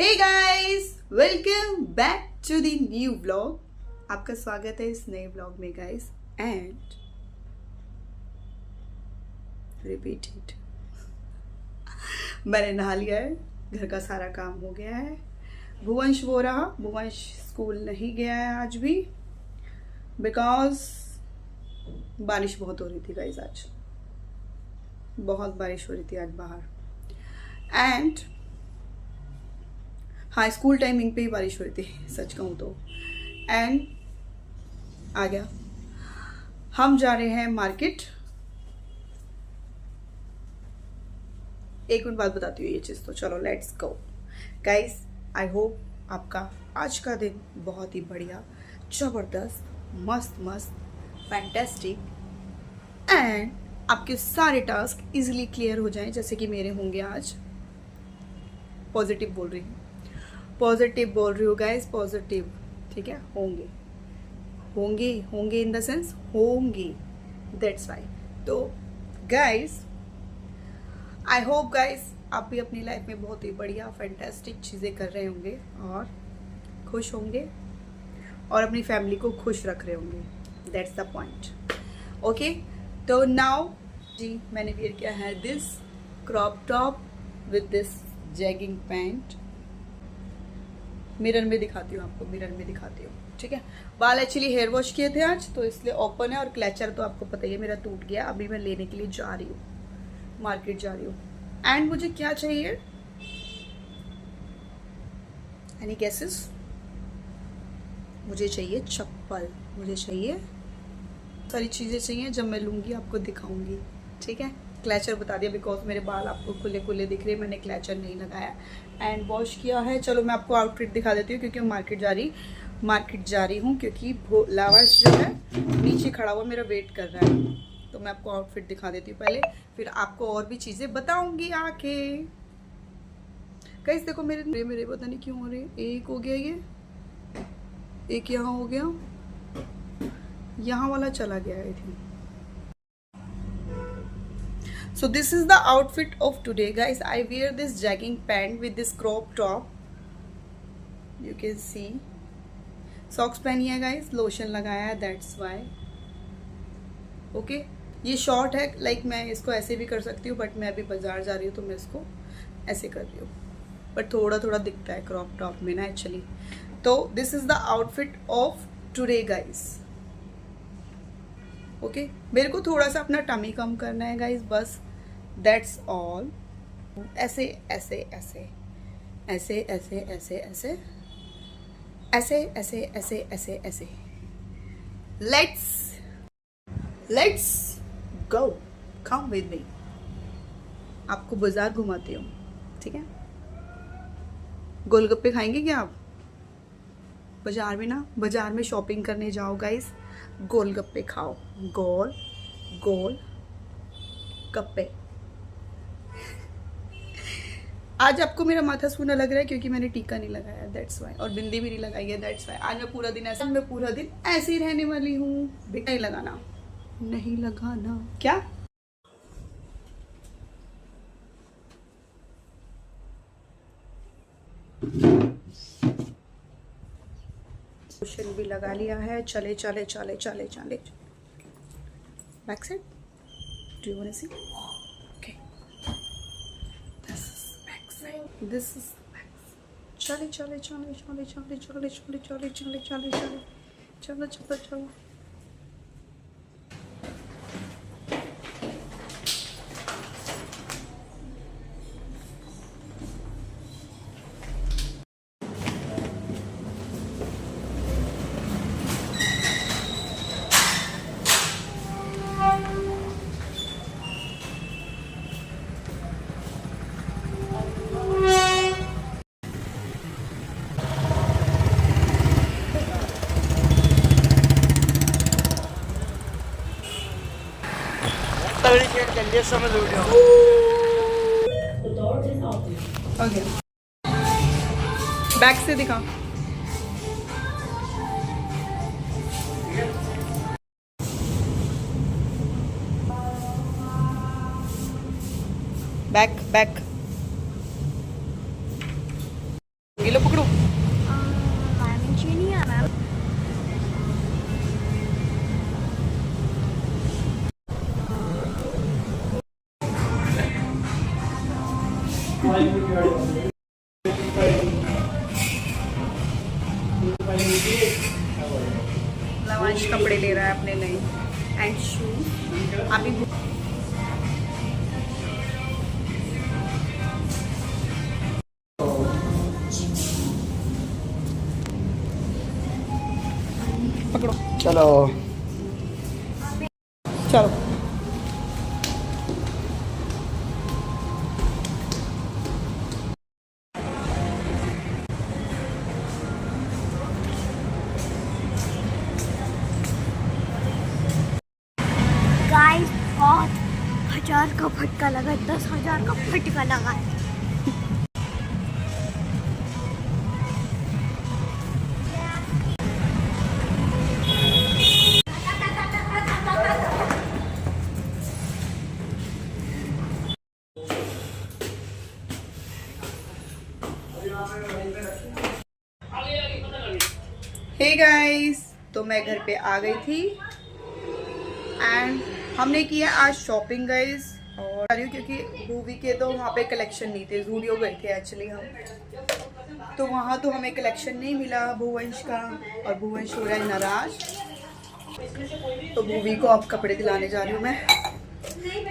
Hey guys, welcome back to the new vlog. आपका स्वागत है इस नए व्लॉग में गाइस। एंड रिपीटेड मैंने नहा लिया है, घर का सारा काम हो गया है। भुवंश वो रहा, भुवंश स्कूल नहीं गया है आज भी बिकॉज बारिश बहुत हो रही थी गाइस। आज बहुत बारिश हो रही थी आज बाहर। एंड हाँ, स्कूल टाइमिंग पे ही बारिश हो रही थी सच कहूँ तो। एंड आ गया, हम जा रहे हैं मार्केट। एक मिनट बाद बताती हूँ ये चीज़, तो चलो let's go guys. I hope आपका आज का दिन बहुत ही बढ़िया, ज़बरदस्त, मस्त मस्त, फैंटेस्टिक एंड आपके सारे टास्क इजीली क्लियर हो जाएं जैसे कि मेरे होंगे आज। पॉजिटिव बोल रही हूँ, पॉजिटिव बोल रही हूँ गाइस, पॉजिटिव। ठीक है, होंगे होंगे होंगे इन द सेंस होंगे, दैट्स वाई। तो गाइस आई होप गाइस आप भी अपनी लाइफ में बहुत ही बढ़िया फैंटास्टिक चीज़ें कर रहे होंगे और खुश होंगे और अपनी फैमिली को खुश रख रहे होंगे, दैट्स द पॉइंट। ओके, तो नाउ जी मैंने वेयर किया है this crop top with this jegging pant. Mirror में दिखाती हूँ आपको, मिरर में दिखाती हूँ। ठीक है, बाल एक्चुअली हेयर वॉश किए थे आज तो इसलिए ओपन है, और क्लचर तो आपको पता ही है मेरा टूट गया। अभी मैं लेने के लिए जा रही हूँ, मार्केट जा रही हूँ। एंड मुझे क्या चाहिए, एनी गेसेस? मुझे चाहिए चप्पल, मुझे चाहिए सारी चीज़ें चाहिए, जब मैं लूँगी आपको दिखाऊंगी। ठीक है, क्लचर बता दिया बिकॉज मेरे बाल आपको खुले खुले दिख रहे हैं, मैंने क्लचर नहीं लगाया। एंड वॉश किया है। चलो मैं आपको आउटफिट दिखा देती हूँ क्योंकि मैं मार्केट जा रही हूँ क्योंकि लावाश जो है नीचे खड़ा हुआ मेरा वेट कर रहा है। तो मैं आपको आउटफिट दिखा देती हूँ पहले, फिर आपको और भी चीज़ें बताऊँगी आके। गाइस देखो मेरे पता नहीं क्यों हो रहे, एक हो गया ये, एक यहाँ हो गया, यहाँ वाला चला गया है। So this is the outfit of today guys. I wear this jogging pant with this crop top, you can see. Socks पहनी है guys, लोशन लगाया है, that's why. Okay, ये शॉर्ट है, लाइक मैं इसको ऐसे भी कर सकती हूँ बट मैं अभी बाजार जा रही हूँ तो मैं इसको ऐसे कर रही हूँ, बट थोड़ा थोड़ा दिखता है क्रॉप टॉप में ना एक्चुअली। तो this is the outfit of today guys. Okay, मेरे को थोड़ा सा अपना टमी कम करना है गाइस, बस दैट्स ऑल। ऐसे ऐसे ऐसे ऐसे ऐसे ऐसे ऐसे ऐसे ऐसे ऐसे ऐसे ऐसे let's go, come with me. आपको बाजार घुमाती हूँ, ठीक है। गोलगप्पे खाएंगे क्या आप? बाजार में ना, बाजार में शॉपिंग करने जाओ गाइस, गोलगप्पे खाओ, गोल गोल गप्पे। आज आपको मेरा माथा सूना लग रहा है क्योंकि मैंने टीका नहीं लगाया, दैट्स वाई, और बिंदी भी नहीं लगाई है, दैट्स वाई। आज मैं पूरा दिन ऐसे ही रहने वाली हूँ। नहीं लगाना, नहीं लगाना क्या? लोशन भी लगा लिया है, चले चले चले चले चले। Back side, do you want to see? Okay, this is चले चले चले चले चले चले चले चले चले चले चले चलो चलो चलो। ओके, बैक से दिखा। बैक बैक लवांश कपड़े ले रहा है अपने नए एंड शू। अभी पकड़ो, चलो चलो। गाइस बहुत 1000 का फटका लगा, 10,000 का फटका लगा है। हे गाइस, तो मैं घर पे आ गई थी एंड हमने किया आज शॉपिंग गाइस। और क्योंकि मूवी के तो वहाँ पे कलेक्शन नहीं थे, ज़ूडियो गए थे एक्चुअली हम, तो वहाँ तो हमें कलेक्शन नहीं मिला भुवंश का, और भुवंश हो रहा है नाराज। तो मूवी को अब कपड़े दिलाने जा रही हूँ मैं।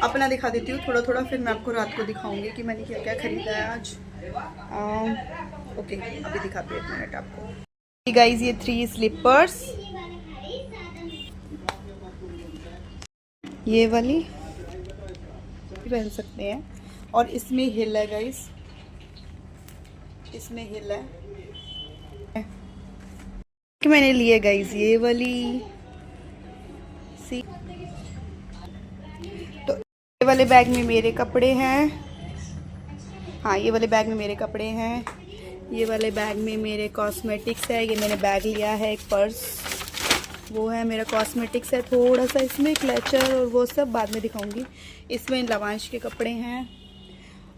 अपना दिखा देती हूँ थोड़ा थोड़ा, फिर मैं आपको रात को दिखाऊंगी कि मैंने क्या क्या खरीदा है आज। ओके, अभी दिखाती हूँ 1 मिनट आपको। गाइस ये 3 स्लीपर्स, ये वाली पहन सकते हैं, और इसमें हिल है गाइस, इसमें हिल है। कि मैंने लिए गाइस ये वाली सी। तो ये वाले बैग में मेरे कपड़े हैं, हाँ ये वाले बैग में मेरे कपड़े हैं, ये वाले बैग में मेरे कॉस्मेटिक्स है। ये मैंने बैग लिया है, एक पर्स वो है मेरा, कॉस्मेटिक्स है थोड़ा सा इसमें, क्लचर और वो सब बाद में दिखाऊंगी। इसमें लवांश के कपड़े हैं,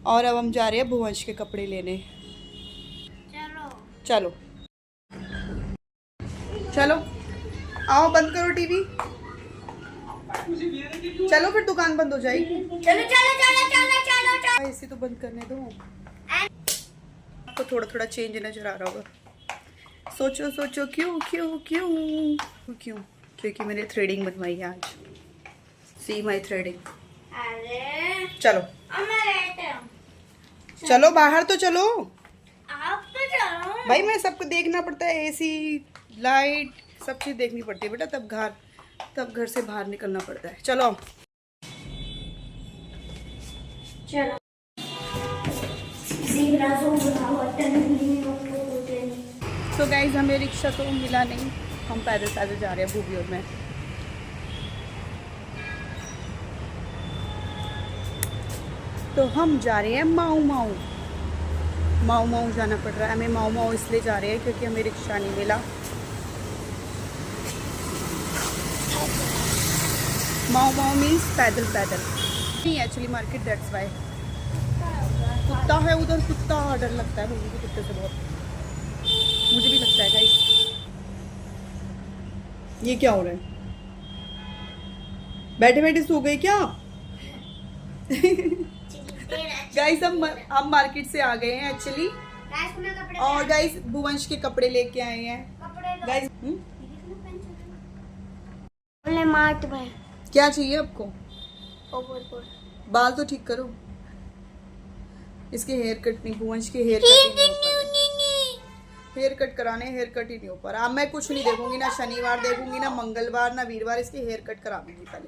और अब हम जा रहे हैं भुवंश के कपड़े लेने। चलो चलो आओ, बंद करो टीवी, चलो फिर दुकान बंद हो जाएगी। चलो चलो चलो चलो चलो चलो। ऐसे तो बंद करने दो, आपको थोड़ा थोड़ा चेंज नजर आ रहा होगा। सोचो सोचो क्यों क्यों क्यों क्यों, क्योंकि मैंने थ्रेडिंग बनवाई है आज। सी माई थ्रेडिंग। अरे चलो मैं चलो बाहर तो चलो आप तो चलो भाई, मैं सबको देखना पड़ता है, एसी लाइट सब चीज देखनी पड़ती है बेटा, तब घर से बाहर निकलना पड़ता है। चलो चलो। तो गाइज हमें रिक्शा तो मिला नहीं, हम पैदल पैदल जा रहे हैं भूबियों में। तो हम जा रहे हैं माऊ माऊ जाना पड़ रहा है हमें। माऊ इसलिए जा रहे हैं क्योंकि हमें रिक्शा नहीं मिला। माऊ मीन्स पैदल नहीं, एक्चुअली मार्केट, दैट्स वाई। कुत्ता है उधर, कुत्ता डर लगता है मुझे भी कुत्ते से बहुत, मुझे भी लगता है गाइस। ये क्या हो रहा है, बैठे बैठे सो गए क्या आप? गाइस हम मार्केट से आ गए हैं एक्चुअली, और गाइस भुवंश के कपड़े लेके आए हैं गाइस। मार्ट में क्या चाहिए आपको? ओवरकोट। बाल तो ठीक करो, इसके हेयर कट नहीं, भुवंश के हेयर कट हेयर कट कराने, हेयर कट ही नहीं हो पा रहा। अब मैं कुछ नहीं देखूंगी, ना शनिवार देखूंगी, ना मंगलवार, ना वीरवार, इसके हेयर कट करा दूंगी पहले।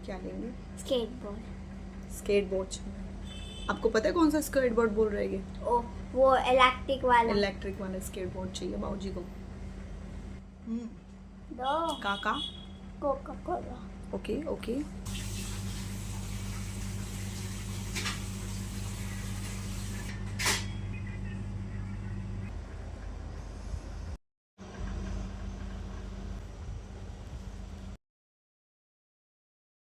क्या लेंगे? स्केटबोर्ड चाहिए। आपको पता है कौन सा स्केटबोर्ड बोल रहे हैं? ओ वो इलेक्ट्रिक वाला स्केटबोर्ड चाहिए बाबूजी को। दो काका कोका कोला। Okay okay.